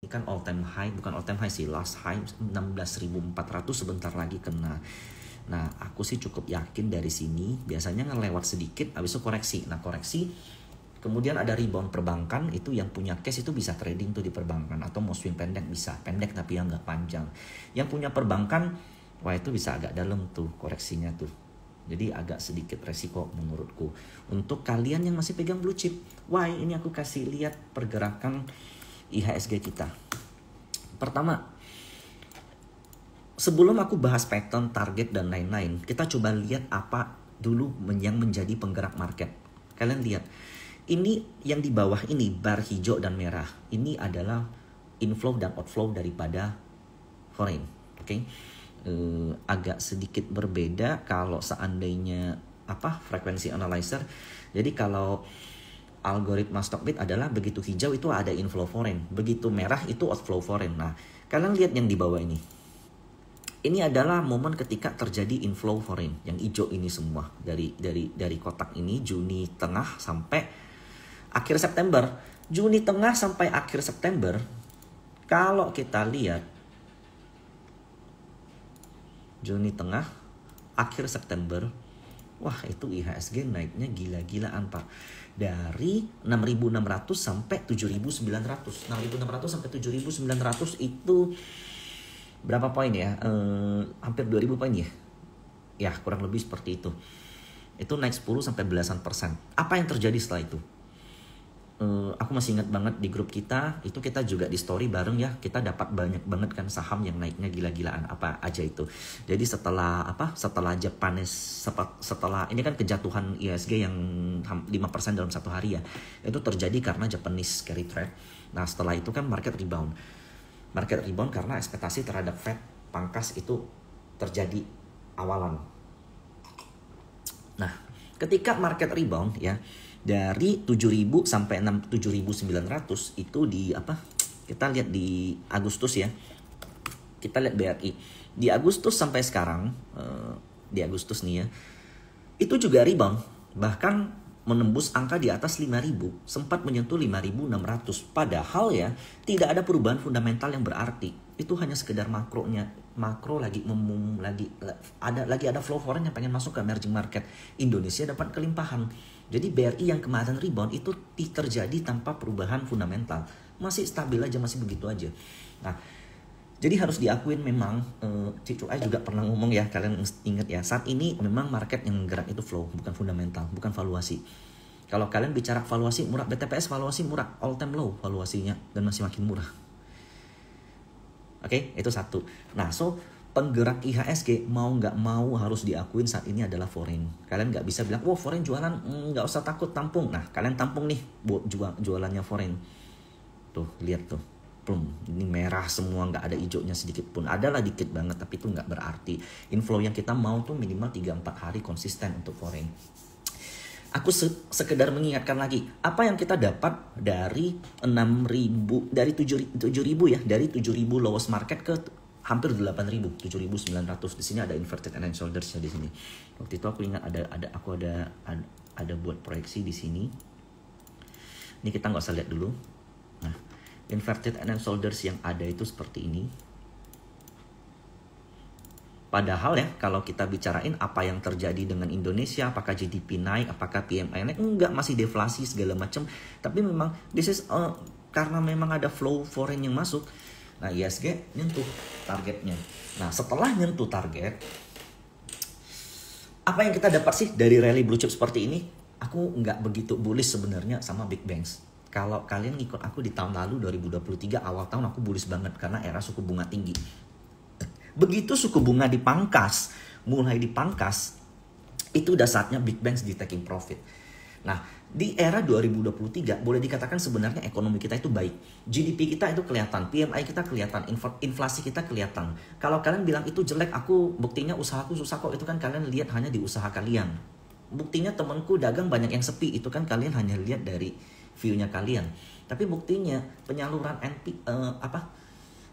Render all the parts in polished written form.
kan all time high, bukan all time high sih, last high 16.400 sebentar lagi kena. Nah, aku sih cukup yakin dari sini biasanya ngelewat sedikit habis itu koreksi. Nah, koreksi kemudian ada rebound perbankan, itu yang punya cash itu bisa trading tuh di perbankan atau mau swing pendek bisa, pendek tapi yang nggak panjang. Yang punya perbankan, wah itu bisa agak dalam tuh koreksinya tuh. Jadi agak sedikit resiko menurutku. Untuk kalian yang masih pegang blue chip, why ini aku kasih lihat pergerakan IHSG kita. Pertama, sebelum aku bahas pattern, target dan lain-lain, kita coba lihat apa dulu yang menjadi penggerak market. Kalian lihat, ini yang di bawah ini bar hijau dan merah. Ini adalah inflow dan outflow daripada foreign. Oke. Agak sedikit berbeda kalau seandainya frekuensi analyzer. Jadi kalau algoritma Stockbit adalah begitu hijau itu ada inflow foreign, begitu merah itu outflow foreign. Nah, kalian lihat yang di bawah ini. Ini adalah momen ketika terjadi inflow foreign, yang hijau ini semua dari kotak ini Juni tengah sampai akhir September. Juni tengah sampai akhir September, kalau kita lihat Juni tengah akhir September, wah itu IHSG naiknya gila-gilaan Pak. Dari 6.600 sampai 7.900. 6.600 sampai 7.900 itu berapa poin ya? Hampir 2.000 poin ya? Ya kurang lebih seperti itu. Itu naik 10 sampai belasan persen. Apa yang terjadi setelah itu? Aku masih ingat banget di grup kita, itu kita juga di story bareng ya, kita dapat banyak banget kan saham yang naiknya gila-gilaan apa aja itu. Jadi setelah Japanese, setelah ini kan kejatuhan IHSG yang 5% dalam satu hari ya, itu terjadi karena Japanese carry trade. Nah setelah itu kan market rebound karena ekspektasi terhadap Fed pangkas itu terjadi awalan. Nah ketika market rebound ya, dari 7.000 sampai 7.900 itu kita lihat di Agustus ya. Kita lihat BRI. Di Agustus sampai sekarang, di Agustus nih ya, itu juga rebound. Bahkan menembus angka di atas 5.000, sempat menyentuh 5.600. Padahal ya, tidak ada perubahan fundamental yang berarti. Itu hanya sekedar makro lagi ada flow foreign yang pengen masuk ke emerging market. Indonesia dapat kelimpahan. Jadi BRI yang kemarin rebound itu terjadi tanpa perubahan fundamental. Masih stabil aja, masih begitu aja. Nah, jadi harus diakuin memang, Cik Cuai juga pernah ngomong ya, kalian ingat ya, saat ini memang market yang gerak itu flow, bukan fundamental, bukan valuasi. Kalau kalian bicara valuasi murah, BTPS valuasi murah, all time low valuasinya, dan masih makin murah. Oke, itu satu. Nah, penggerak IHSG mau nggak mau harus diakuin saat ini adalah foreign. Kalian nggak bisa bilang, wah foreign jualan, nggak usah takut tampung. Nah, kalian tampung nih buat jualannya foreign. Tuh, lihat tuh. Ini merah semua, nggak ada hijaunya sedikit pun. Adalah dikit banget, tapi itu nggak berarti. Inflow yang kita mau tuh minimal 3-4 hari konsisten untuk foreign. Aku sekedar mengingatkan lagi, apa yang kita dapat dari 6.000, dari 7.000 ya, dari 7.000 lowest market ke hampir 8.000, 7.900. Di sini ada inverted head and shoulders ya di sini. Waktu itu aku ingat ada buat proyeksi di sini. Ini kita nggak usah lihat dulu. Nah, inverted head and shoulders yang ada itu seperti ini. Padahal ya, kalau kita bicarain apa yang terjadi dengan Indonesia, apakah GDP naik, apakah PMI naik, enggak, masih deflasi segala macam. Tapi memang karena memang ada flow foreign yang masuk. Nah, IHSG nyentuh targetnya. Nah, setelah nyentuh target, apa yang kita dapat sih dari rally blue chip seperti ini? Aku nggak begitu bullish sebenarnya sama big banks. Kalau kalian ngikut aku di tahun lalu 2023 awal tahun, aku bullish banget karena era suku bunga tinggi. Begitu suku bunga mulai dipangkas, itu udah saatnya big banks di taking profit. Nah, di era 2023 boleh dikatakan sebenarnya ekonomi kita itu baik. GDP kita itu kelihatan, PMI kita kelihatan, inflasi kita kelihatan. Kalau kalian bilang itu jelek, buktinya usahaku susah kok, itu kan kalian lihat hanya di usaha kalian. Buktinya temanku dagang banyak yang sepi, itu kan kalian hanya lihat dari view-nya kalian. Tapi buktinya penyaluran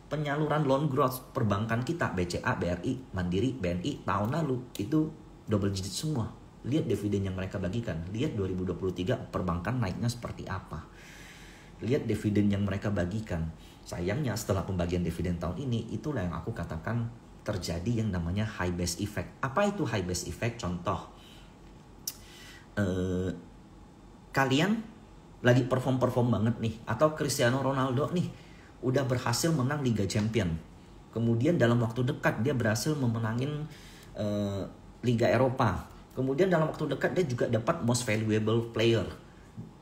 penyaluran loan growth perbankan kita, BCA, BRI, Mandiri, BNI tahun lalu itu double digit semua. Lihat dividen yang mereka bagikan. Lihat 2023 perbankan naiknya seperti apa. Lihat dividen yang mereka bagikan. Sayangnya setelah pembagian dividen tahun ini, itulah yang aku katakan terjadi yang namanya high base effect. Apa itu high base effect? Contoh, kalian lagi perform banget nih, atau Cristiano Ronaldo nih udah berhasil menang Liga Champion. Kemudian dalam waktu dekat dia berhasil memenangin Liga Eropa. Kemudian dalam waktu dekat dia juga dapat Most Valuable Player.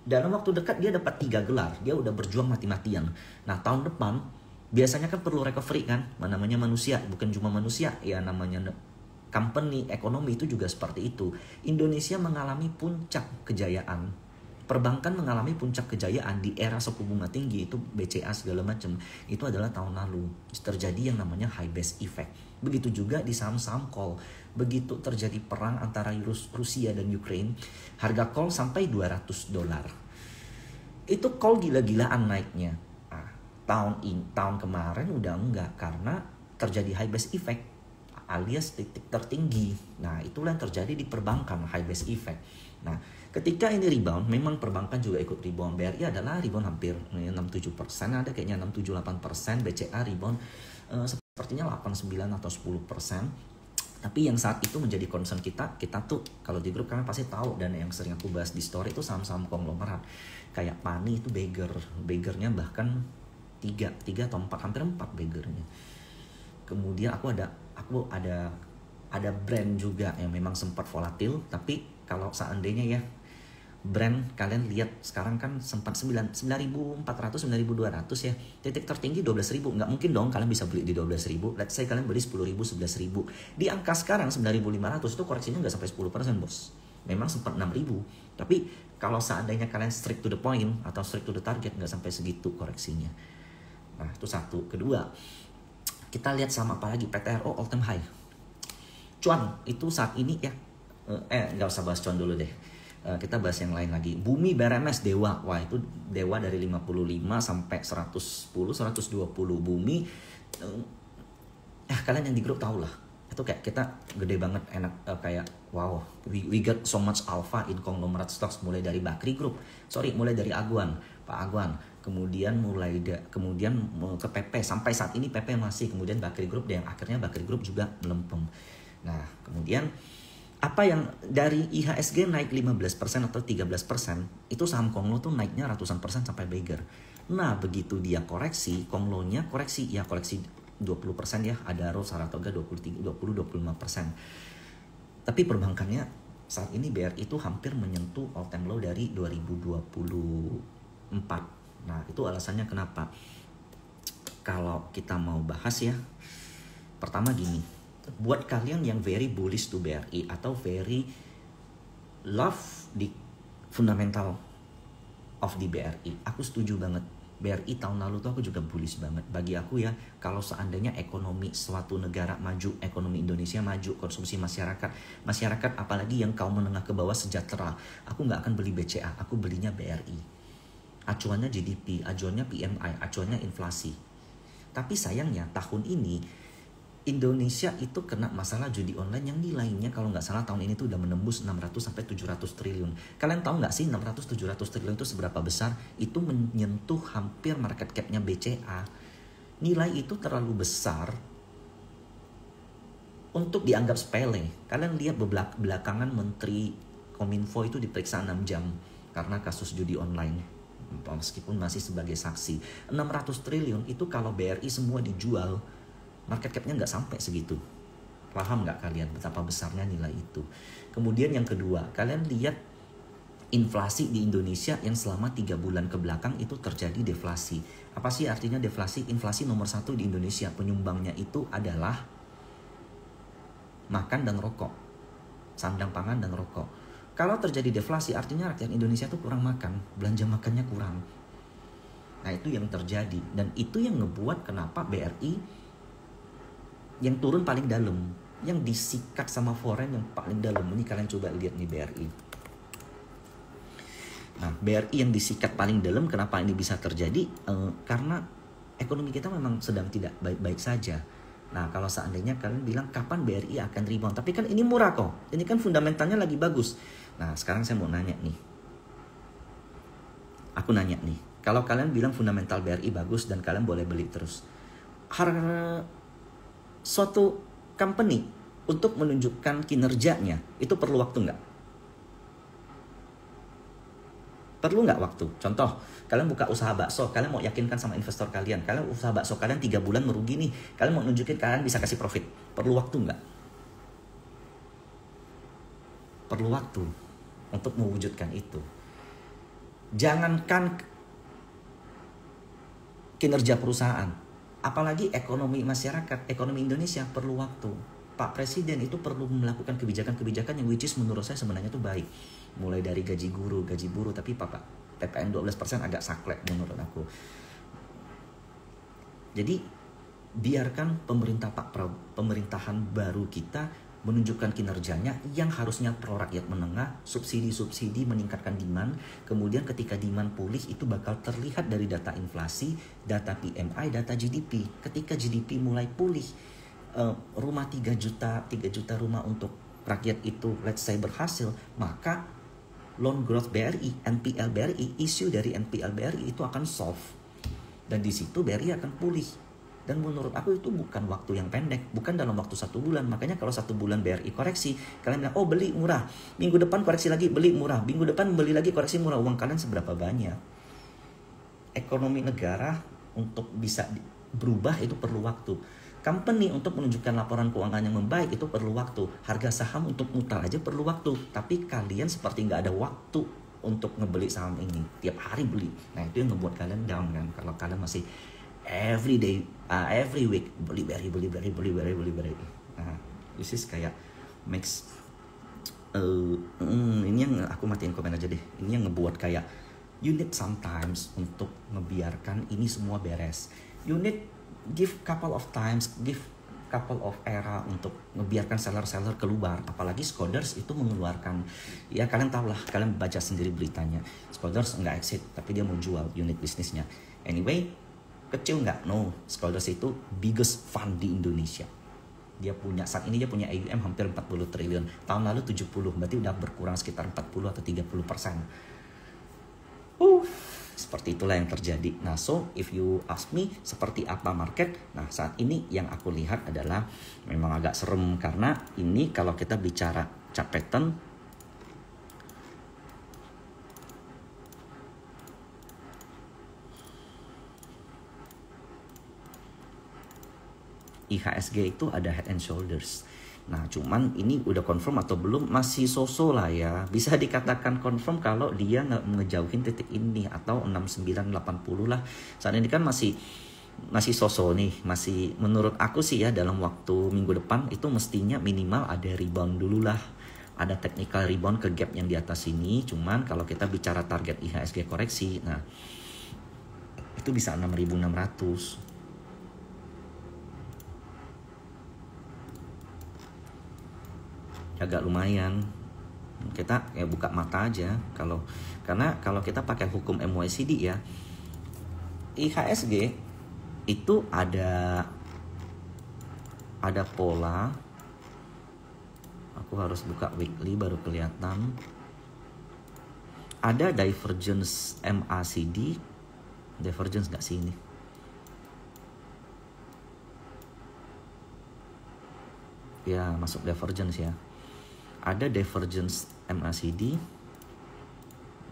Dalam waktu dekat dia dapat 3 gelar. Dia udah berjuang mati-matian. Nah, tahun depan biasanya kan perlu recovery kan. Namanya manusia, bukan cuma manusia, ya namanya company, ekonomi itu juga seperti itu. Indonesia mengalami puncak kejayaan. Perbankan mengalami puncak kejayaan di era suku bunga tinggi, itu BCA segala macam. Itu adalah tahun lalu. Terjadi yang namanya high base effect. Begitu juga di saham-saham call. Begitu terjadi perang antara Rusia dan Ukraine, harga call sampai $200. Itu call gila-gilaan naiknya. Nah, tahun kemarin udah enggak karena terjadi high base effect alias titik tertinggi. Nah, itulah yang terjadi di perbankan, high base effect. Nah, ketika ini rebound, memang perbankan juga ikut rebound. BRI adalah rebound hampir 6-7%, ada kayaknya 6-7-8%, BCA rebound sepertinya 8-9 atau 10%. Tapi yang saat itu menjadi concern kita tuh kalau di grup kalian pasti tahu, dan yang sering aku bahas di story itu saham-saham konglomerat. Kayak Pani itu beggarnya bahkan 3 atau 4, hampir 4 beggarnya. Kemudian aku ada brand juga yang memang sempat volatil, tapi kalau seandainya ya brand kalian lihat sekarang kan sempat 9.400 9.200 ya, titik tertinggi 12.000. nggak mungkin dong kalian bisa beli di 12.000. Let's say kalian beli 10.000 11.000, di angka sekarang 9.500 itu koreksinya nggak sampai 10% bos. Memang sempat 6.000, tapi kalau seandainya kalian strict to the point atau strict to the target, nggak sampai segitu koreksinya. Nah, itu satu. Kedua, kita lihat sama apa lagi, PTRO all time high. Cuan itu saat ini ya, nggak usah bahas cuan dulu deh. Kita bahas yang lain lagi. Bumi BRMS Dewa. Wah, itu Dewa dari 55 sampai 110, 120. Bumi kalian yang di grup tahu lah. Itu kayak kita gede banget, enak, kayak wow, we got so much alpha in conglomerate stocks, mulai dari mulai dari Pak Aguan. Kemudian kemudian ke PP, sampai saat ini PP masih, kemudian Bakri Group, dan akhirnya Bakri Group juga melempem. Nah, kemudian apa yang dari IHSG naik 15% atau 13%, itu saham Konglo tuh naiknya ratusan persen sampai beggar. Nah, begitu dia koreksi, Konglonya koreksi 20% ya, Adaro, Saratoga 20-25%. Tapi perbankannya saat ini BRI itu hampir menyentuh all time low dari 2024. Nah, itu alasannya kenapa. Kalau kita mau bahas ya, pertama gini, buat kalian yang very bullish to BRI atau very love di fundamental of the BRI, aku setuju banget. BRI tahun lalu tuh aku juga bullish banget. Bagi aku ya, kalau seandainya ekonomi suatu negara maju, ekonomi Indonesia maju, konsumsi masyarakat apalagi yang kaum menengah ke bawah sejahtera, aku nggak akan beli BCA, aku belinya BRI. Acuannya GDP, acuannya PMI, acuannya inflasi. Tapi sayangnya tahun ini Indonesia itu kena masalah judi online yang nilainya kalau nggak salah tahun ini tuh udah menembus 600-700 triliun. Kalian tahu nggak sih 600-700 triliun itu seberapa besar? Itu menyentuh hampir market cap-nya BCA. Nilai itu terlalu besar untuk dianggap sepele. Kalian lihat belakangan Menteri Kominfo itu diperiksa 6 jam karena kasus judi online. Meskipun masih sebagai saksi. 600 triliun itu kalau BRI semua dijual, market cap-nya nggak sampai segitu. Paham nggak kalian betapa besarnya nilai itu? Kemudian yang kedua, kalian lihat inflasi di Indonesia yang selama 3 bulan ke belakang itu terjadi deflasi. Apa sih artinya deflasi? Inflasi nomor 1 di Indonesia, penyumbangnya itu adalah makan dan rokok, sandang pangan dan rokok. Kalau terjadi deflasi artinya rakyat Indonesia tuh kurang makan, belanja makannya kurang. Nah, itu yang terjadi, dan itu yang ngebuat kenapa BRI yang turun paling dalam, yang disikat sama foreign yang paling dalam. Ini kalian coba lihat nih BRI. Nah, BRI yang disikat paling dalam, kenapa ini bisa terjadi? Karena ekonomi kita memang sedang tidak baik-baik saja. Nah, kalau seandainya kalian bilang kapan BRI akan rebound, tapi kan ini murah kok, ini kan fundamentalnya lagi bagus. Nah, sekarang saya mau nanya nih. Aku nanya nih, Kalau kalian bilang fundamental BRI bagus dan kalian boleh beli terus. Harga suatu company untuk menunjukkan kinerjanya itu perlu waktu nggak? Perlu nggak waktu? Contoh, kalian buka usaha bakso, kalian mau yakinkan sama investor kalian usaha bakso kalian 3 bulan merugi nih, kalian mau nunjukin kalian bisa kasih profit. Perlu waktu nggak? Perlu waktu untuk mewujudkan itu. Jangankan kinerja perusahaan, apalagi ekonomi masyarakat, ekonomi Indonesia perlu waktu. Pak Presiden itu perlu melakukan kebijakan-kebijakan yang which is menurut saya sebenarnya itu baik. Mulai dari gaji guru, gaji buruh, tapi Pak PPN 12% agak saklek menurut aku. Jadi biarkan pemerintahan baru kita menunjukkan kinerjanya yang harusnya pro rakyat menengah, subsidi-subsidi meningkatkan demand, kemudian ketika demand pulih itu bakal terlihat dari data inflasi, data PMI, data GDP. Ketika GDP mulai pulih, rumah 3 juta rumah untuk rakyat itu let's say berhasil, maka loan growth BRI, NPL BRI, isu dari NPL BRI itu akan solve. Dan di situ BRI akan pulih. Dan menurut aku itu bukan waktu yang pendek, bukan dalam waktu 1 bulan. Makanya kalau 1 bulan BRI koreksi, kalian bilang, oh beli murah. Minggu depan koreksi lagi, beli murah. Minggu depan beli lagi, koreksi murah. Uang kalian seberapa banyak? Ekonomi negara untuk bisa berubah itu perlu waktu. Company untuk menunjukkan laporan keuangan yang membaik itu perlu waktu. Harga saham untuk mutar aja perlu waktu. Tapi kalian seperti nggak ada waktu untuk ngebeli saham ini. Tiap hari beli. Nah itu yang ngebuat kalian down kan. Kalau kalian masih every day, every week beli BRI. Nah this is kayak mix. Ini yang aku matiin komen aja deh. Ini yang ngebuat kayak you need sometimes untuk ngebiarkan ini semua beres. You need give couple of times, give couple of era untuk ngebiarkan seller-seller keluar. Apalagi Skoders itu mengeluarkan, ya kalian tahu lah, kalian baca sendiri beritanya. Skoders nggak exit, tapi dia mau jual unit bisnisnya. Anyway, kecil nggak? No, Skoders itu biggest fund di Indonesia. Dia punya, saat ini dia punya AUM hampir 40 triliun. Tahun lalu 70, berarti udah berkurang sekitar 40 atau 30%. Seperti itulah yang terjadi. Nah, so if you ask me seperti apa market, nah saat ini yang aku lihat adalah memang agak serem karena ini kalau kita bicara chart pattern, IHSG itu ada head and shoulders. Nah, cuman ini udah confirm atau belum, masih so-so lah ya. Bisa dikatakan confirm kalau dia nggak ngejauhin titik ini atau 6980 lah. Saat ini kan masih so-so nih. Masih menurut aku sih ya dalam waktu minggu depan itu mestinya minimal ada rebound dulu lah. Ada technical rebound ke gap yang di atas ini. Cuman kalau kita bicara target IHSG koreksi, nah itu bisa 6600. Agak lumayan. Kita ya buka mata aja karena kalau kita pakai hukum MYCD ya, IHSG itu ada pola. Aku harus buka weekly baru kelihatan. Ada divergence MACD. Divergence nggak sih ini? Ya masuk divergence ya. Ada divergence MACD,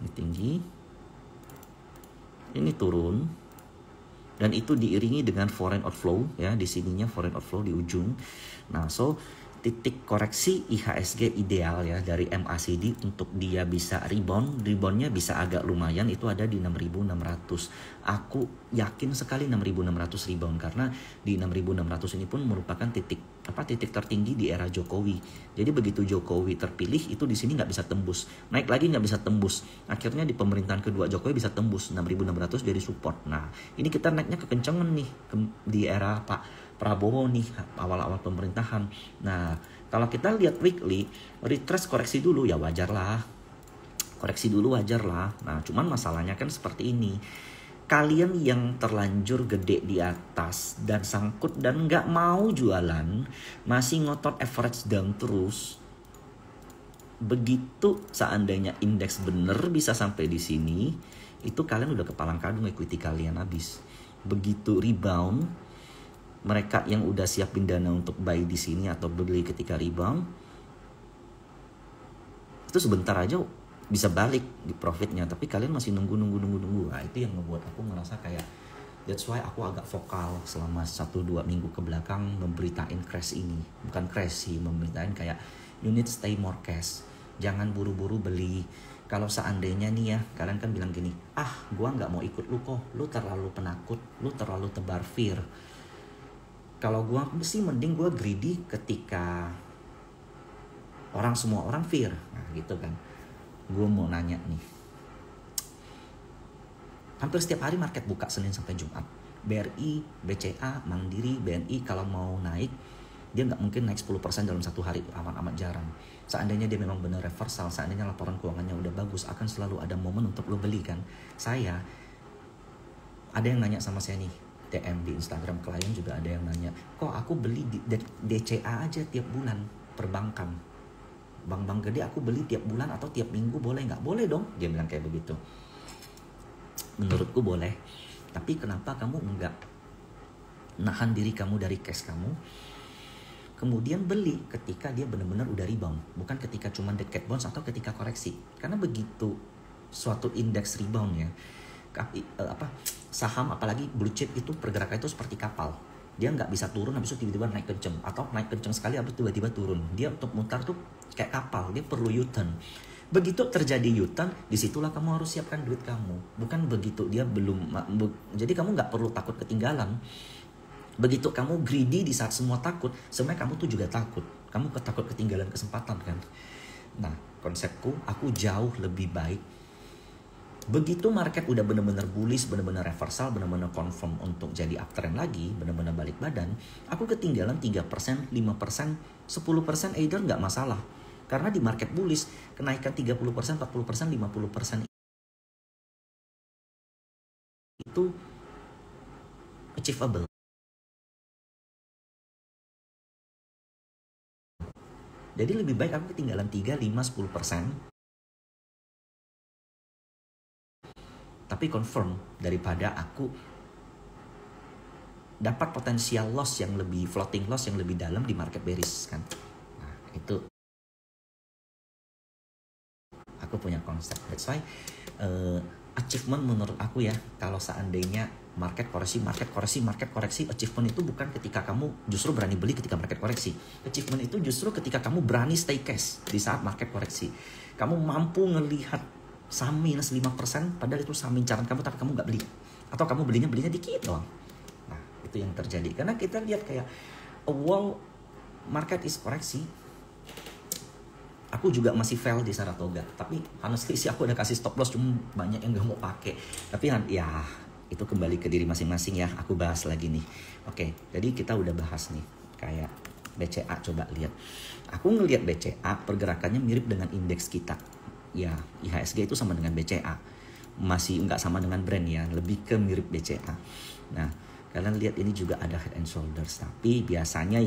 ini tinggi, ini turun, dan itu diiringi dengan foreign outflow ya, di sininya foreign outflow di ujung. Nah, so titik koreksi IHSG ideal ya dari MACD untuk dia bisa reboundnya bisa agak lumayan itu ada di 6.600. Aku yakin sekali 6.600 rebound karena di 6.600 ini pun merupakan titik tertinggi di era Jokowi. Jadi begitu Jokowi terpilih itu di sini nggak bisa tembus, naik lagi nggak bisa tembus. Akhirnya di pemerintahan kedua Jokowi bisa tembus 6.600 jadi support. Nah ini kita naiknya kekencengan nih di era Pak Prabowo nih awal-awal pemerintahan. Nah kalau kita lihat weekly retrace koreksi dulu ya wajar lah. Nah cuman masalahnya kan seperti ini. Kalian yang terlanjur gede di atas dan sangkut dan nggak mau jualan, masih ngotot average down terus. Begitu seandainya indeks bener bisa sampai di sini, itu kalian udah kepalang kadung equity kalian habis. Begitu rebound, mereka yang udah siapin dana untuk buy di sini atau beli ketika rebound, itu sebentar aja bisa balik di profitnya, tapi kalian masih nunggu. Nah, itu yang ngebuat aku ngerasa kayak, that's why aku agak vokal selama 1-2 minggu ke belakang memberitain crash ini. Bukan crash sih, memberitain kayak you need stay more cash. Jangan buru-buru beli. Kalau seandainya nih ya, kalian kan bilang gini, gua nggak mau ikut lu kok, lu terlalu penakut, lu terlalu tebar fear. Kalau gua sih mending gua greedy ketika semua orang fear. Nah gitu kan. Gua mau nanya nih, hampir setiap hari market buka Senin sampai Jumat. BRI, BCA, Mandiri, BNI kalau mau naik, dia nggak mungkin naik 10% dalam satu hari, amat jarang. Seandainya dia memang benar reversal, seandainya laporan keuangannya udah bagus, akan selalu ada momen untuk lo beli kan. Ada yang nanya sama saya nih, DM di Instagram, klien juga ada yang nanya, kok aku beli di DCA aja tiap bulan, perbankan. Bank-bank gede aku beli tiap bulan atau tiap minggu boleh nggak? Boleh dong, dia bilang kayak begitu. Menurutku boleh, tapi kenapa kamu enggak nahan diri kamu dari cash kamu, kemudian beli ketika dia benar-benar udah rebound, bukan ketika cuma dead bonds atau ketika koreksi. Karena begitu suatu indeks rebound ya, saham apalagi blue chip itu pergerakan itu seperti kapal. Dia nggak bisa turun habis itu tiba-tiba naik kenceng, atau naik kenceng sekali habis tiba-tiba turun. Dia untuk mutar tuh kayak kapal, dia perlu U-turn. Begitu terjadi U-turn, disitulah kamu harus siapkan duit kamu. Bukan begitu dia belum, jadi kamu nggak perlu takut ketinggalan. Begitu kamu greedy di saat semua takut, sebenarnya kamu tuh juga takut. Kamu takut ketinggalan kesempatan kan. Nah, konsepku, aku jauh lebih baik. Begitu market udah benar-benar bullish, benar-benar reversal, benar-benar confirm untuk jadi uptrend lagi, benar-benar balik badan, aku ketinggalan 3%, 5%, 10% either nggak masalah. Karena di market bullish, kenaikan 30%, 40%, 50% itu achievable. Jadi lebih baik aku ketinggalan 3, 5, 10%. Tapi confirm daripada aku dapat potensial loss yang lebih, floating loss yang lebih dalam di market bearish kan. Nah, itu aku punya konsep. That's why achievement menurut aku ya, kalau seandainya market koreksi, achievement itu bukan ketika kamu justru berani beli ketika market koreksi. Achievement itu justru ketika kamu berani stay cash di saat market koreksi. Kamu mampu ngelihat saham minus 5%, padahal itu saham incaran kamu, tapi kamu nggak beli. Atau kamu belinya dikit doang. Nah, itu yang terjadi. Karena kita lihat kayak market is koreksi. Aku juga masih fail di Saratoga. Tapi honestly sih aku udah kasih stop loss, cuma banyak yang gak mau pakai. Tapi ya itu kembali ke diri masing-masing ya. Aku bahas lagi nih. Oke, jadi kita udah bahas nih. Kayak BCA, coba lihat. Aku ngelihat BCA pergerakannya mirip dengan indeks kita. Ya, IHSG itu sama dengan BCA. Masih nggak sama dengan brand ya, lebih ke mirip BCA. Nah, kalian lihat ini juga ada head and shoulders. Tapi biasanya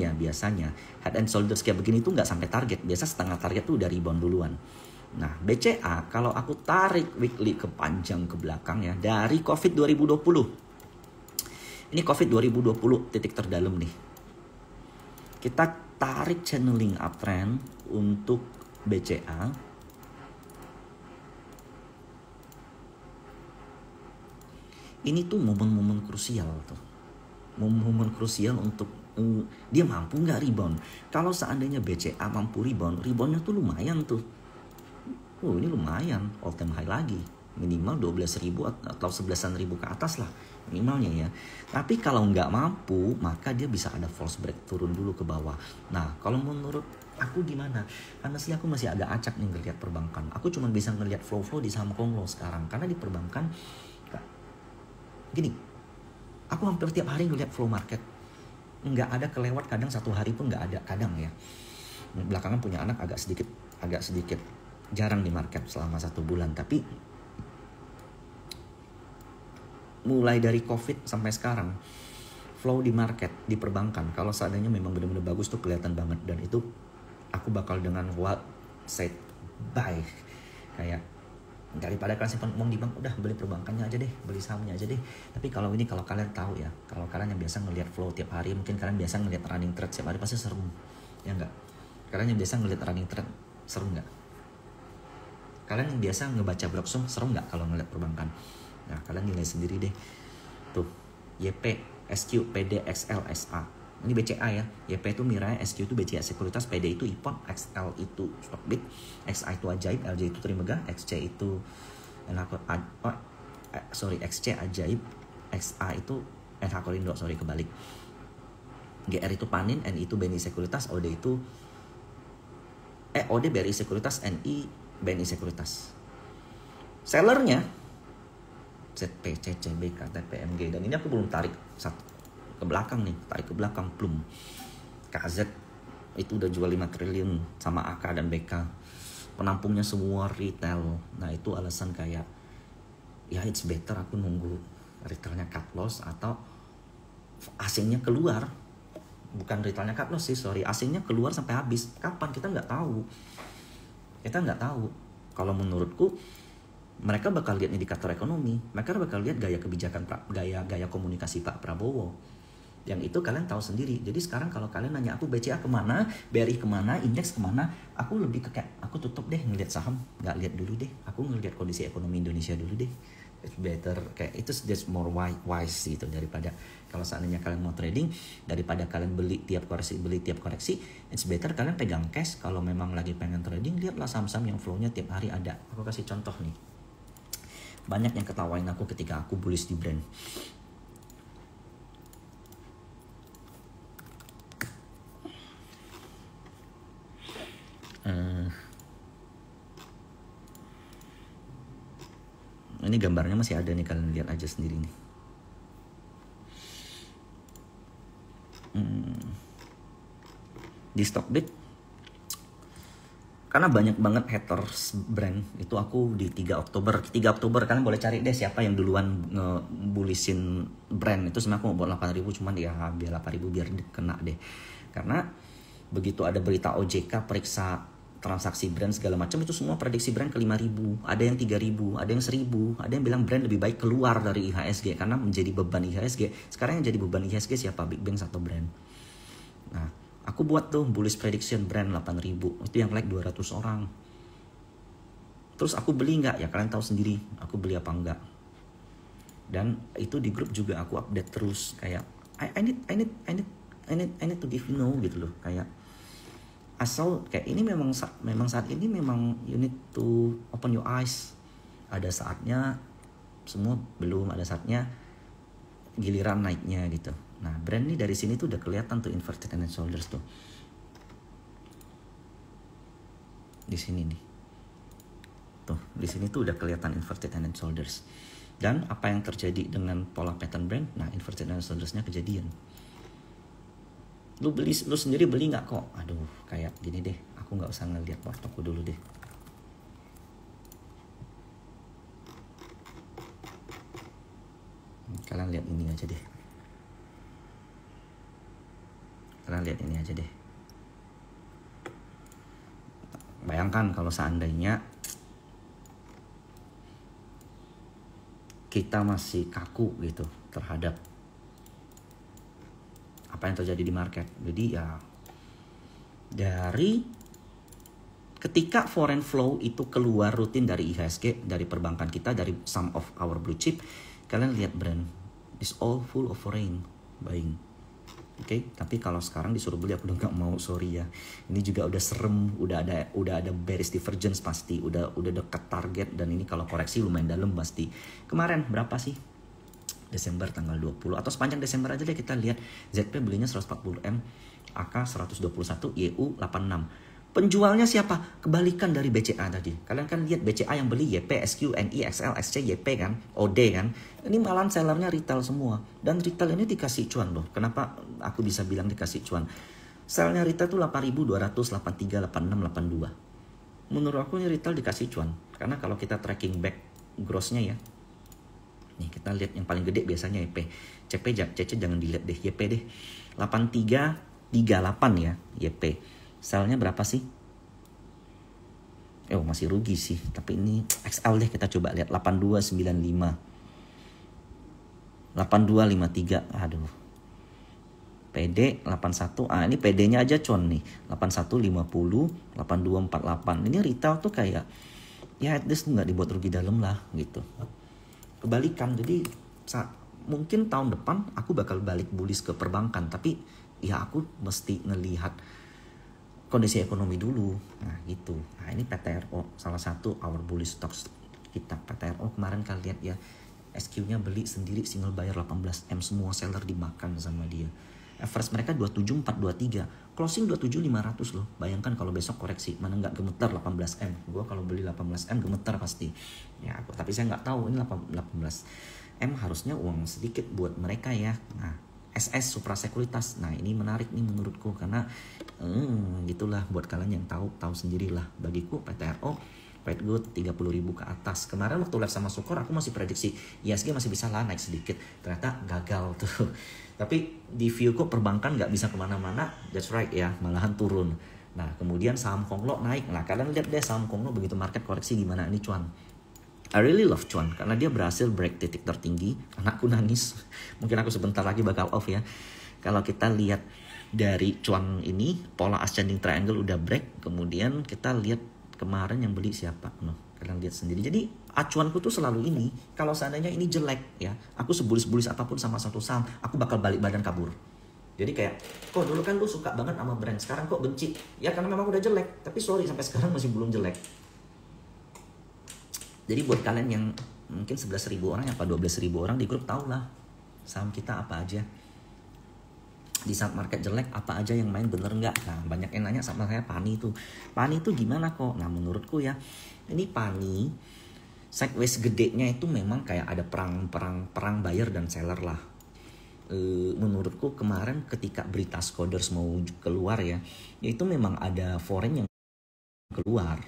head and shoulders kayak begini tuh nggak sampai target. Biasa setengah target tuh udah rebound duluan. Nah, BCA kalau aku tarik weekly ke panjang ke belakang ya, dari COVID 2020. Ini COVID 2020 titik terdalam nih. Kita tarik channeling uptrend untuk BCA. Ini tuh momen-momen krusial tuh. Momen-momen krusial untuk dia mampu nggak rebound. Kalau seandainya BCA mampu reboundnya tuh lumayan tuh. Ini lumayan, all time high lagi. Minimal 12.000 atau 11.000 ke atas lah minimalnya ya. Tapi kalau nggak mampu, maka dia bisa ada false break, turun dulu ke bawah. Nah, kalau menurut aku gimana? Karena sih aku masih agak acak nih ngelihat perbankan. Aku cuma bisa ngelihat flow-flow di saham Konglo sekarang. Karena di perbankan gini, aku hampir tiap hari ngeliat flow market. Nggak ada kelewat, kadang satu hari pun nggak ada, kadang ya. Belakangan punya anak agak sedikit jarang di market selama 1 bulan. Tapi mulai dari COVID sampai sekarang, flow di market, di perbankan, kalau seandainya memang benar-benar bagus tuh kelihatan banget. Dan itu aku bakal dengan what said buy. Kayak Daripada kalian simpan uang di bank, udah beli perbankannya aja deh, beli sahamnya aja deh. Tapi kalau ini, kalau kalian tahu ya, kalau kalian yang biasa ngelihat flow tiap hari, mungkin kalian biasa ngelihat running trade tiap hari, pasti serem, ya enggak? Kalian yang biasa ngelihat running trade, serem nggak? Kalian yang biasa ngebaca blogsum, serem nggak kalau ngelihat perbankan? Nah, kalian nilai sendiri deh. Tuh, YP, SQ, PD, XL, SA. Ini BCA ya. YP itu Mirai, SQ itu BCA Sekuritas, PD itu Ipon, XL itu Stockbit, XA itu Ajaib, LJ itu Trimegah, XC itu XC Ajaib, XA itu NH Korindo, kebalik. GR itu Panin, NI itu BNI Sekuritas, OD itu OD BRI Sekuritas, NI BNI Sekuritas. Sellernya ZP, CC, BK, TPMG, dan ini aku belum tarik satu ke belakang nih, tarik ke belakang plum. KZ itu udah jual 5 triliun sama AK dan BK. Penampungnya semua retail. Nah, itu alasan kayak ya it's better aku nunggu retailnya cut loss atau asingnya keluar. Bukan retailnya cut loss sih, asingnya keluar sampai habis. Kapan kita nggak tahu. Kita nggak tahu. Kalau menurutku mereka bakal lihat indikator ekonomi, mereka bakal lihat gaya kebijakan, gaya komunikasi Pak Prabowo. Yang itu kalian tahu sendiri. Jadi sekarang kalau kalian nanya aku BCA kemana, BRI kemana, indeks kemana, aku lebih ke kayak aku tutup deh ngelihat saham, nggak lihat dulu deh. Aku ngelihat kondisi ekonomi Indonesia dulu deh. It's better, kayak itu just more wise gitu, daripada kalau seandainya kalian mau trading, daripada kalian beli tiap koreksi, it's better kalian pegang cash. Kalau memang lagi pengen trading, lihatlah saham-saham yang flow-nya tiap hari ada. Aku kasih contoh nih. Banyak yang ketawain aku ketika aku bullish di brand. Ini gambarnya masih ada nih, kalian lihat aja sendiri nih. Di Stockbit, karena banyak banget haters brand, itu aku di 3 Oktober kalian boleh cari deh siapa yang duluan ngebulisin brand. Itu sebenarnya aku mau buat 8.000, cuman ya biar 8.000 biar kena deh. Karena begitu ada berita OJK periksa transaksi brand segala macam, itu semua prediksi brand ke 5.000, ada yang 3.000, ada yang 1.000, ada yang bilang brand lebih baik keluar dari IHSG karena menjadi beban IHSG. Sekarang yang jadi beban IHSG siapa? Big Bang atau brand? Nah, aku buat tuh bullish prediction brand 8.000, itu yang like 200 orang. Terus aku beli nggak? Ya kalian tahu sendiri, aku beli apa enggak. Dan itu di grup juga aku update terus, kayak I need to give you know gitu loh, kayak asal kayak ini memang saat ini memang you need to open your eyes. Ada saatnya semua, belum ada saatnya giliran naiknya gitu. Nah, brand ini dari sini tuh udah kelihatan tuh inverted head and shoulders tuh. Di sini nih. Tuh, di sini tuh udah kelihatan inverted head and shoulders. Dan apa yang terjadi dengan pola pattern brand? Nah, inverted head and shoulders-nya kejadian. Lu sendiri beli nggak kok? Aduh, kayak gini deh, aku nggak usah ngeliat portoku dulu deh. Kalian lihat ini aja deh. Bayangkan kalau seandainya kita masih kaku gitu terhadap apa yang terjadi di market. Jadi ya dari ketika foreign flow itu keluar rutin dari IHSG, dari perbankan kita, dari some of our blue chip, kalian lihat brand is all full of foreign buying. Oke, tapi kalau sekarang disuruh beli aku udah nggak mau, sorry ya. Ini juga udah serem, udah ada bearish divergence pasti, udah dekat target, dan ini kalau koreksi lumayan dalam pasti. Kemarin berapa sih? Desember tanggal 20 atau sepanjang Desember aja deh kita lihat. ZP belinya 140M, AK 121, YU 86. Penjualnya siapa? Kebalikan dari BCA tadi. Kalian kan lihat BCA yang beli YP, SQ, NI, XL, SC, YP kan, OD kan. Ini malah sellernya retail semua. Dan retail ini dikasih cuan loh. Kenapa aku bisa bilang dikasih cuan? Sellnya retail tuh 8.200, 83, 86, 82. Menurut aku ini retail dikasih cuan. Karena kalau kita tracking back grossnya ya, nih kita lihat yang paling gede biasanya YP. CC jangan dilihat deh, YP deh. 8338 ya YP. Selnya berapa sih? masih rugi sih. Tapi ini XL deh, kita coba lihat 8295. 8253. Aduh. PD 81. Ini PD-nya aja con nih. 8150, 8248. Ini retail tuh kayak ya at least nggak dibuat rugi dalam lah gitu. Kebalikan. Jadi mungkin tahun depan aku bakal balik bullish ke perbankan, tapi ya aku mesti ngelihat kondisi ekonomi dulu. Nah gitu. Nah ini PTRO, salah satu our bullish stocks kita. PTRO kemarin kalian lihat ya, SQ-nya beli sendiri single buyer 18M, semua seller dimakan sama dia. Average mereka 27423, closing 27500 loh. Bayangkan kalau besok koreksi, mana nggak gemeter 18M. Gue kalau beli 18M gemeter pasti. Ya aku, tapi saya nggak tahu ini 18M harusnya uang sedikit buat mereka ya. Nah SS Supra Sekuritas, nah ini menarik nih menurutku, karena gitulah buat kalian yang tahu sendirilah. Bagiku PTRO quite good, 30.000 ke atas. Kemarin waktu live sama Sukor aku masih prediksi ISG masih bisa lah naik sedikit, ternyata gagal tuh. Tapi di viewku perbankan nggak bisa kemana-mana, that's right ya, malahan turun. Nah kemudian saham Konglok naik. Nah kalian lihat deh saham Konglok begitu market koreksi gimana. Ini cuan, I really love cuan karena dia berhasil break titik tertinggi. Anakku nangis. Mungkin aku sebentar lagi bakal off ya. Kalau kita lihat dari cuan ini, pola ascending triangle udah break. Kemudian kita lihat kemarin yang beli siapa. Kalian lihat sendiri. Jadi acuanku tuh selalu ini. Kalau seandainya ini jelek ya, aku sebulis-bulis apapun sama satu saham, aku bakal balik badan kabur. Jadi kayak, kok dulu kan lu suka banget sama brand, sekarang kok benci? Ya karena memang udah jelek. Tapi sorry, sampai sekarang masih belum jelek. Jadi buat kalian yang mungkin 11.000 orang apa 12.000 orang di grup, tau lah saham kita apa aja. Di saat market jelek apa aja yang main bener nggak? Nah banyak yang nanya sama saya PANI itu. PANI itu gimana kok? Nah menurutku ya, ini PANI sideways gedenya itu memang kayak ada perang buyer dan seller lah. Menurutku kemarin ketika berita Skoders mau keluar ya, itu memang ada foreign yang keluar.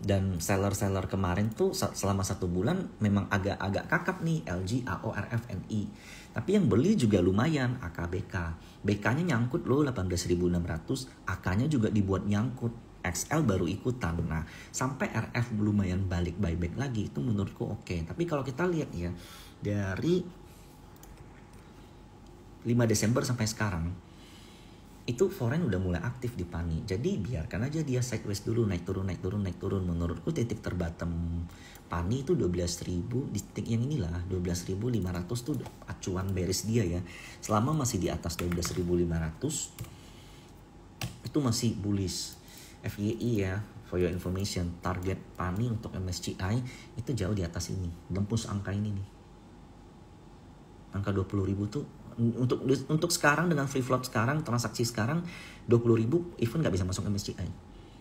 Dan seller-seller kemarin tuh selama 1 bulan memang agak kakap nih, LG, AO, RF, NI. Tapi yang beli juga lumayan, AKBK. BK-nya nyangkut loh 18.600, AK-nya juga dibuat nyangkut. XL baru ikutan. Nah, sampai RF lumayan balik buyback lagi, itu menurutku oke. Tapi kalau kita lihat ya, dari 5 Desember sampai sekarang, itu foreign udah mulai aktif di PANI. Jadi biarkan aja dia sideways dulu, naik turun. Menurutku titik terbatam PANI itu 12.000, di titik yang inilah 12.500 tuh acuan bearish dia ya. Selama masih di atas 12.500 itu masih bullish. FYI ya, for your information, target PANI untuk MSCI itu jauh di atas ini, nembus angka ini nih. Angka 20.000 tuh untuk sekarang dengan free float sekarang, transaksi sekarang 20.000 even nggak bisa masuk MSCI.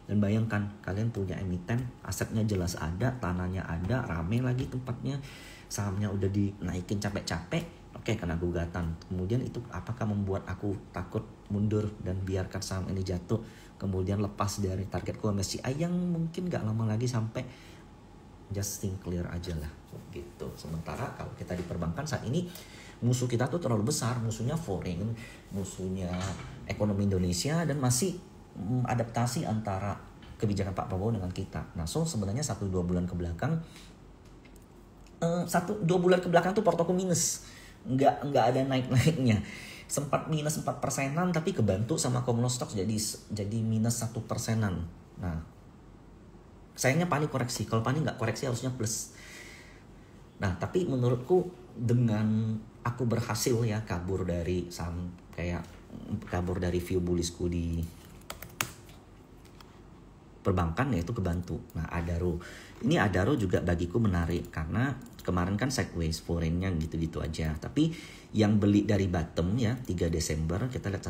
Dan bayangkan kalian punya emiten, asetnya jelas ada, tanahnya ada, rame lagi tempatnya, sahamnya udah dinaikin capek-capek, oke kena gugatan. Kemudian itu apakah membuat aku takut mundur dan biarkan saham ini jatuh, kemudian lepas dari targetku MSCI yang mungkin nggak lama lagi sampai, just think clear aja lah gitu. Sementara kalau kita di perbankan saat ini musuh kita tuh terlalu besar, musuhnya foreign, musuhnya ekonomi Indonesia, dan masih adaptasi antara kebijakan Pak Prabowo dengan kita. Nah so sebenarnya 1-2 bulan ke belakang, 1-2 bulan ke belakang tuh portoku minus, nggak ada naik-naiknya, sempat minus 4%-an tapi kebantu sama Komno Stocks jadi minus 1%-an. Nah sayangnya PANI koreksi, kalau PANI nggak koreksi harusnya plus. Nah tapi menurutku dengan aku berhasil ya kabur dari saham, kayak kabur dari view bullishku di perbankan, ya itu kebantu. Nah Adaro juga bagiku menarik karena kemarin kan sideways foreign-nya gitu-gitu aja, tapi yang beli dari bottom ya 3 Desember kita lihat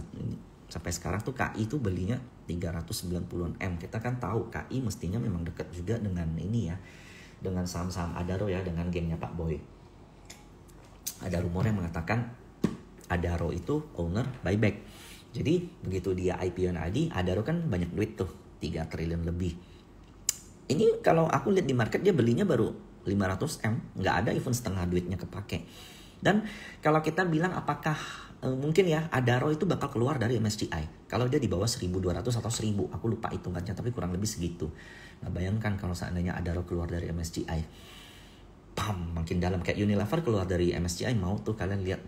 sampai sekarang tuh KI tuh belinya 390 M. Kita kan tahu KI mestinya memang dekat juga dengan ini ya, dengan saham-saham Adaro ya, dengan gengnya Pak Boy. Ada rumor yang mengatakan Adaro itu owner buyback. Jadi begitu dia IPO ID, Adaro kan banyak duit tuh, 3 triliun lebih. Ini kalau aku lihat di market dia belinya baru 500 M, nggak ada even setengah duitnya kepake. Dan kalau kita bilang apakah mungkin ya Adaro itu bakal keluar dari MSCI kalau dia di bawah 1200 atau 1000, aku lupa hitungannya tapi kurang lebih segitu. Nah bayangkan kalau seandainya Adaro keluar dari MSCI, makin dalam kayak Unilever keluar dari MSCI, mau tuh kalian lihat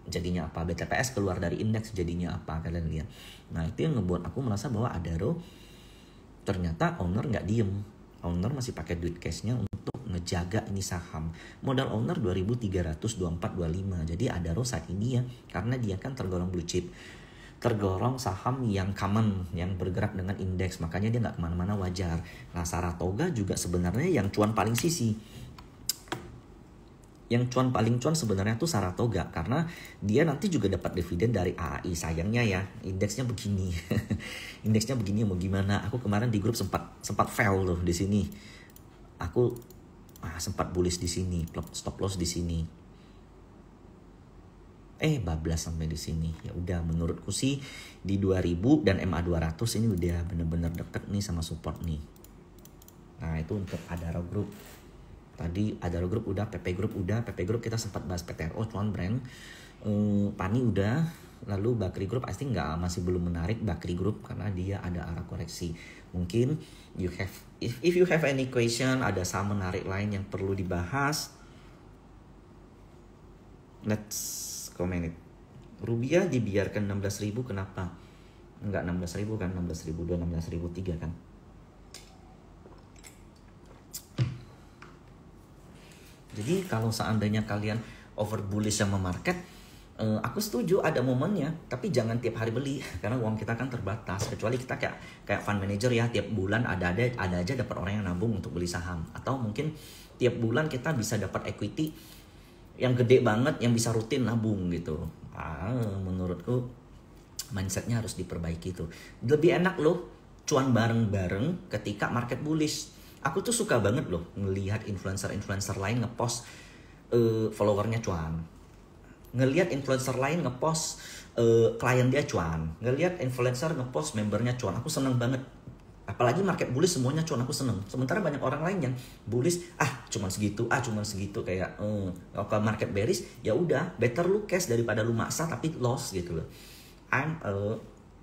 jadinya apa, BTPS keluar dari indeks jadinya apa, kalian lihat. Nah itu yang ngebuat aku merasa bahwa Adaro ternyata owner nggak diem, owner masih pakai duit cashnya untuk ngejaga ini saham. Modal owner 2324.25. Jadi Adaro saat ini ya, karena dia kan tergolong blue chip, tergolong saham yang common, yang bergerak dengan indeks, makanya dia nggak kemana-mana, wajar. Nah Saratoga juga sebenarnya yang cuan paling sisi, yang paling cuan sebenarnya tuh Saratoga, karena dia nanti juga dapat dividen dari AAI. Sayangnya ya indeksnya begini. Indeksnya begini, mau gimana? Aku kemarin di grup sempat fail loh di sini. Aku sempat bullish di sini, stop loss di sini. Bablas sampai di sini. Ya udah, menurutku sih di 2000 dan MA 200 ini udah bener-bener deket nih sama support nih. Nah, itu untuk Adaro Group. Tadi Adaro Group udah, PP Group udah. PP Group kita sempat bahas PTRO, cuan brand. Pani udah. Lalu Bakri Group pasti masih belum menarik Bakri Group karena dia ada arah koreksi. Mungkin if you have any question, ada saham menarik lain yang perlu dibahas, let's comment it. Rupiah dibiarkan 16.000, kenapa? Enggak 16.000 kan, 16.002, 16.003 kan. Jadi kalau seandainya kalian over bullish sama market, aku setuju ada momennya, tapi jangan tiap hari beli karena uang kita kan terbatas. Kecuali kita kayak fund manager ya, tiap bulan ada aja dapat orang yang nabung untuk beli saham, atau mungkin tiap bulan kita bisa dapat equity yang gede banget yang bisa rutin nabung gitu. Menurutku mindsetnya harus diperbaiki tuh. Lebih enak loh cuan bareng-bareng ketika market bullish. Aku tuh suka banget loh ngelihat influencer lain ngepost followernya cuan, ngelihat influencer lain ngepost klien dia cuan, ngelihat influencer ngepost membernya cuan. Aku seneng banget. Apalagi market bullish semuanya cuan, aku seneng. Sementara banyak orang lain yang bullish, cuman segitu kayak kalau market bearish ya udah, better lu cash daripada lu maksa tapi loss gitu loh.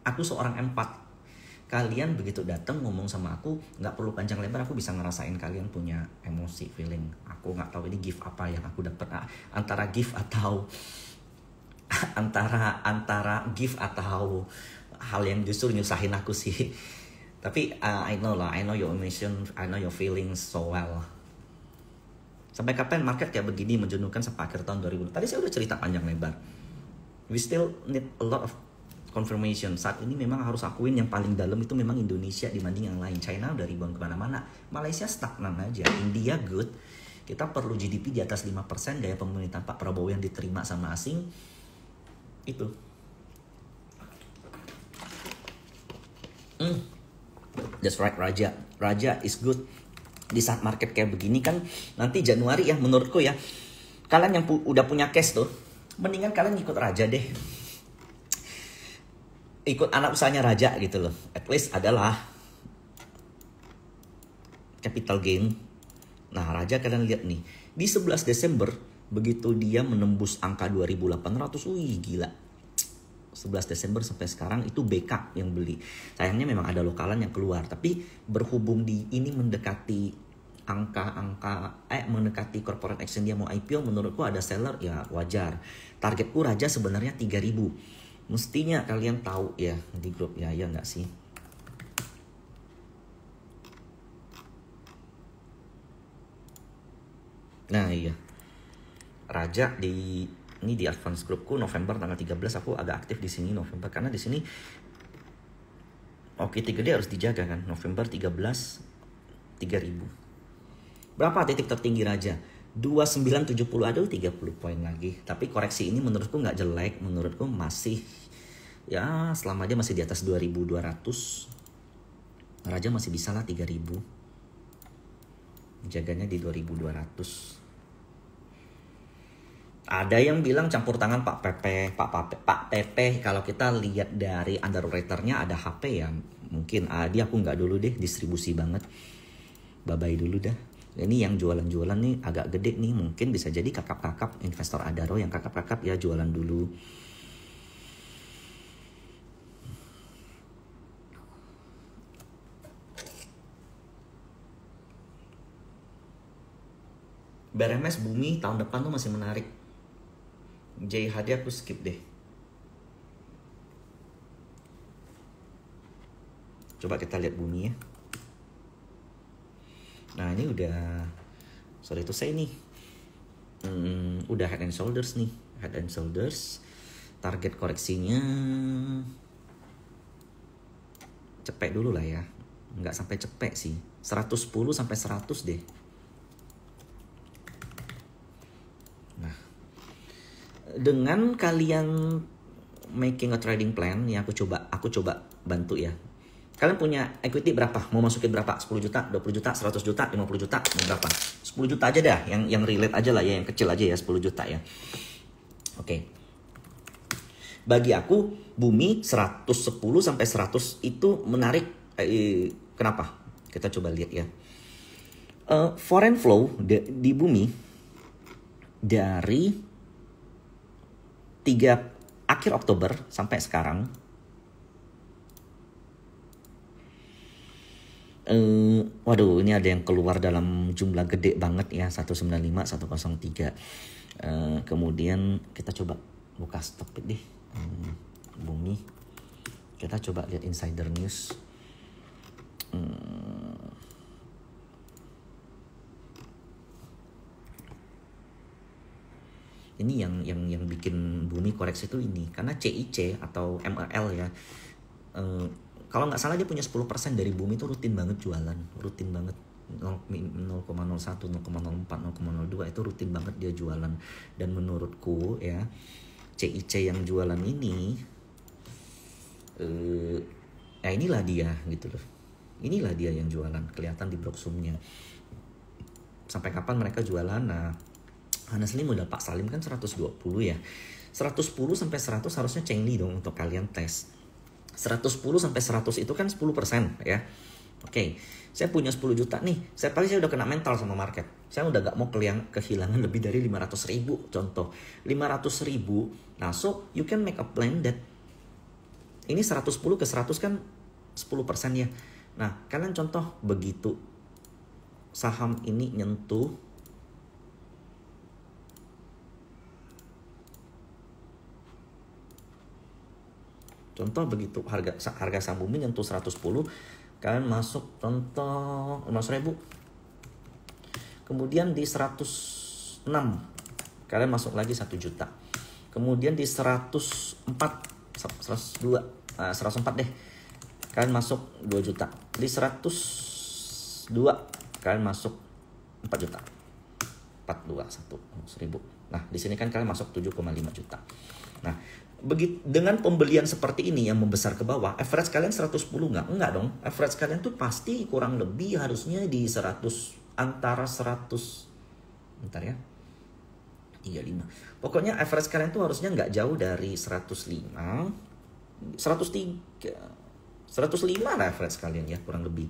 Aku seorang empat. Kalian begitu datang ngomong sama aku, nggak perlu panjang lebar, aku bisa ngerasain kalian punya emosi, feeling. Aku nggak tahu ini gift apa yang aku dapat, antara gift atau antara gift atau hal yang justru nyusahin aku sih. Tapi I know your emotion, I know your feelings so well. Sampai kapan market kayak begini menjenuhkan sampai akhir tahun 2000? Tadi saya udah cerita panjang lebar. We still need a lot of confirmation. Saat ini memang harus akuin yang paling dalam itu memang Indonesia dibanding yang lain. China udah rebound kemana-mana, Malaysia stagnan aja, India good. Kita perlu GDP di atas 5%, gaya pemerintahan Pak Prabowo yang diterima sama asing. Itu that's right, Raja is good. Di saat market kayak begini kan nanti Januari ya, menurutku ya, kalian yang udah punya cash tuh mendingan kalian ikut Raja deh, ikut anak usahanya Raja gitu loh. At least adalah capital gain. Nah Raja kalian lihat nih, di 11 Desember begitu dia menembus angka 2.800, wih gila. 11 Desember sampai sekarang itu BK yang beli. Sayangnya memang ada lokalan yang keluar, tapi berhubung di ini mendekati mendekati corporate action dia mau IPO, menurutku ada seller ya wajar. Targetku Raja sebenarnya 3.000. Mestinya kalian tahu ya di grup ya nggak sih? Nah iya, Raja ini di advance groupku November tanggal 13 aku agak aktif di sini November, karena di sini OKT gede harus dijaga kan. November 13 3.000. Berapa titik tertinggi Raja? 2970, aduh 30 poin lagi. Tapi koreksi ini menurutku nggak jelek, menurutku masih ya selama dia masih di atas 2.200 Raja masih bisa lah 3.000, jaganya di 2.200. Ada yang bilang campur tangan Pak Pepe. Kalau kita lihat dari underwriternya ada HP ya, mungkin aku nggak dulu deh, distribusi banget, bye-bye dulu dah. Ini yang jualan-jualan nih agak gede nih, mungkin bisa jadi kakap-kakap investor Adaro yang kakap-kakap ya jualan dulu. BRMS Bumi tahun depan tuh masih menarik. JHD aku skip deh. Coba kita lihat Bumi ya. Nah ini udah, sorry to say nih, udah head and shoulders nih, head and shoulders. Target koreksinya cepet dulu lah ya, nggak sampai cepet sih, 110 sampai 100 deh. Nah, dengan kalian making a trading plan, ya aku coba bantu ya. Kalian punya equity berapa? Mau masukin berapa? 10 juta, 20 juta, 100 juta, 50 juta, mau berapa? 10 juta aja dah, yang relate aja lah ya, yang kecil aja ya, 10 juta ya. Oke. Bagi aku, Bumi 110 sampai 100 itu menarik. Kenapa? Kita coba lihat ya. Foreign flow di Bumi dari 3 akhir Oktober sampai sekarang, waduh ini ada yang keluar dalam jumlah gede banget ya, 195, 103. Kemudian kita coba buka stop deh, Bumi. Kita coba lihat insider news. Ini yang bikin Bumi koreksi itu ini, karena CIC atau MRL ya. Kalau nggak salah dia punya 10% dari Bumi itu rutin banget jualan, rutin banget 0,01, 0,04, 0,02 itu rutin banget dia jualan. Dan menurutku ya CIC yang jualan ini, ya inilah dia gitu loh. Inilah dia yang jualan, kelihatan di Blocksumnya. Sampai kapan mereka jualan? Nah, honestly modal Pak Salim kan 120 ya. 110 sampai 100 harusnya Cheng Li dong untuk kalian tes. 110 sampai 100 itu kan 10% ya. Oke, saya punya 10 juta nih. Saya udah kena mental sama market. Saya udah gak mau kehilangan lebih dari 500.000 contoh. 500.000. Nah, so you can make a plan that ini 110 ke 100 kan 10% ya. Nah, kalian contoh begitu saham ini nyentuh harga saham Bumi nyentuh 110, kalian masuk contoh 500.000. Kemudian di 106 kalian masuk lagi 1 juta. Kemudian di 104 deh kalian masuk 2 juta. Di 102 kalian masuk 4 juta. 421.000. Nah, di sini kan kalian masuk 7,5 juta. Nah, dengan pembelian seperti ini yang membesar ke bawah, average kalian 110 enggak dong. Average kalian tuh pasti kurang lebih harusnya di 100, antara 100, bentar ya, 35. Pokoknya average kalian tuh harusnya nggak jauh dari 105, 103, 105 lah average kalian ya, kurang lebih.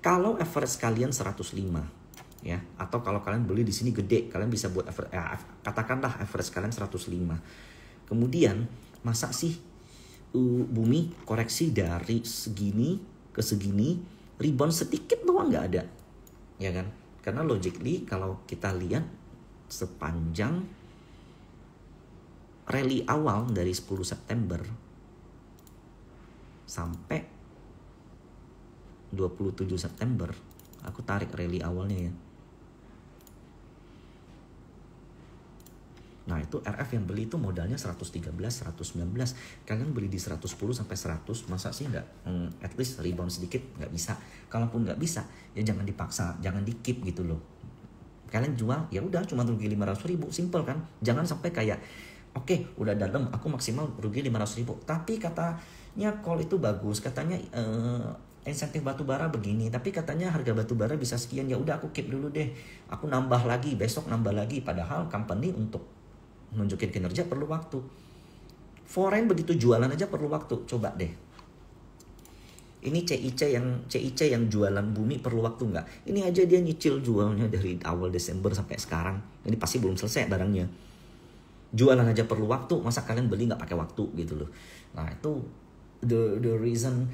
Kalau average kalian 105 ya, atau kalau kalian beli di sini gede, kalian bisa buat katakanlah average kalian 105. Kemudian masa sih Bumi koreksi dari segini ke segini, rebound sedikit doang nggak ada, ya kan? Karena logically kalau kita lihat sepanjang rally awal dari 10 September sampai 27 September, aku tarik rally awalnya ya. Nah itu RF yang beli itu modalnya 113, 119. Kalian beli di 110 sampai 100, masa sih nggak at least rebound sedikit? Nggak bisa. Kalaupun nggak bisa, ya jangan dipaksa, jangan di keep gitu loh. Kalian jual, ya udah cuma rugi 500.000, simple kan? Jangan sampai kayak, oke, udah dalam, aku maksimal rugi 500.000. Tapi katanya call itu bagus, katanya insentif batubara begini, tapi katanya harga batubara bisa sekian, ya udah aku keep dulu deh. Aku nambah lagi, besok nambah lagi. Padahal company untuk nunjukin kinerja perlu waktu. Foreign begitu jualan aja perlu waktu. Coba deh. Ini CIC yang jualan bumi perlu waktu nggak? Ini aja dia nyicil jualnya dari awal Desember sampai sekarang. Ini pasti belum selesai barangnya. Jualan aja perlu waktu, masa kalian beli nggak pakai waktu gitu loh. Nah itu the reason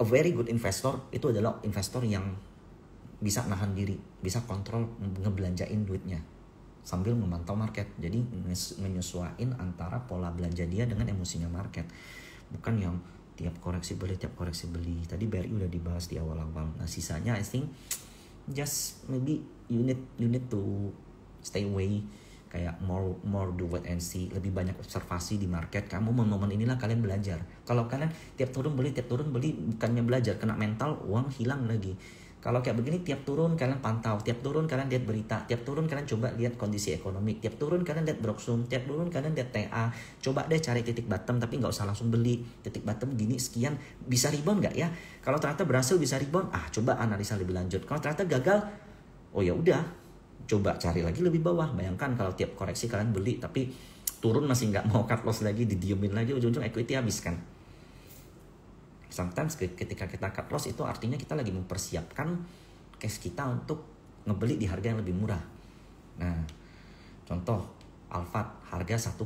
a very good investor itu adalah investor yang bisa nahan diri, bisa kontrol ngebelanjain duitnya sambil memantau market. Jadi menyesuaikan antara pola belanja dia dengan emosinya market. Bukan yang tiap koreksi beli. Tadi BRI udah dibahas di awal-awal. Nah sisanya I think just maybe you need to stay away, kayak more do wait and see, lebih banyak observasi di market. Kamu momen inilah kalian belajar. Kalau kalian tiap turun beli bukannya belajar, kena mental, uang hilang lagi. Kalau kayak begini tiap turun kalian pantau, tiap turun kalian lihat berita, tiap turun kalian coba lihat kondisi ekonomi, tiap turun kalian lihat Broksum, tiap turun kalian lihat TA. Coba deh cari titik bottom, tapi nggak usah langsung beli. Titik bottom gini sekian, bisa rebound nggak ya? Kalau ternyata berhasil bisa rebound, coba analisa lebih lanjut. Kalau ternyata gagal, oh ya udah, coba cari lagi lebih bawah. Bayangkan kalau tiap koreksi kalian beli tapi turun masih nggak mau cut loss lagi, didiemin lagi, ujung-ujung equity habis kan. Sometimes ketika kita cut loss itu artinya kita lagi mempersiapkan cash kita untuk ngebeli di harga yang lebih murah. Nah, contoh Alphard harga 1,2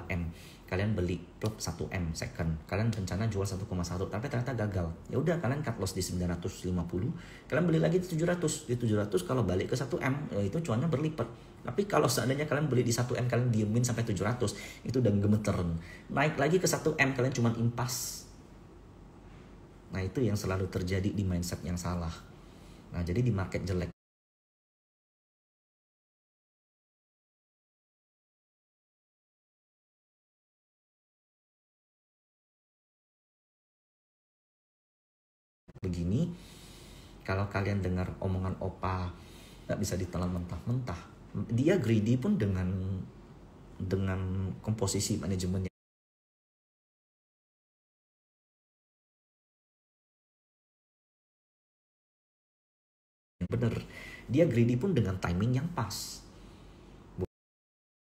M, kalian beli plug 1 M second, kalian rencana jual 1,1 tapi ternyata gagal. Ya udah kalian cut loss di 950, kalian beli lagi di 700. Di 700 kalau balik ke 1 M, itu cuannya berlipat. Tapi kalau seandainya kalian beli di 1 M, kalian diemin sampai 700, itu udah gemeteran. Naik lagi ke 1 M, kalian cuma impas. Nah itu yang selalu terjadi di mindset yang salah. Nah jadi di market jelek begini, kalau kalian dengar omongan opa nggak bisa ditelan mentah-mentah, dia greedy pun dengan komposisi manajemennya bener, dia greedy pun dengan timing yang pas.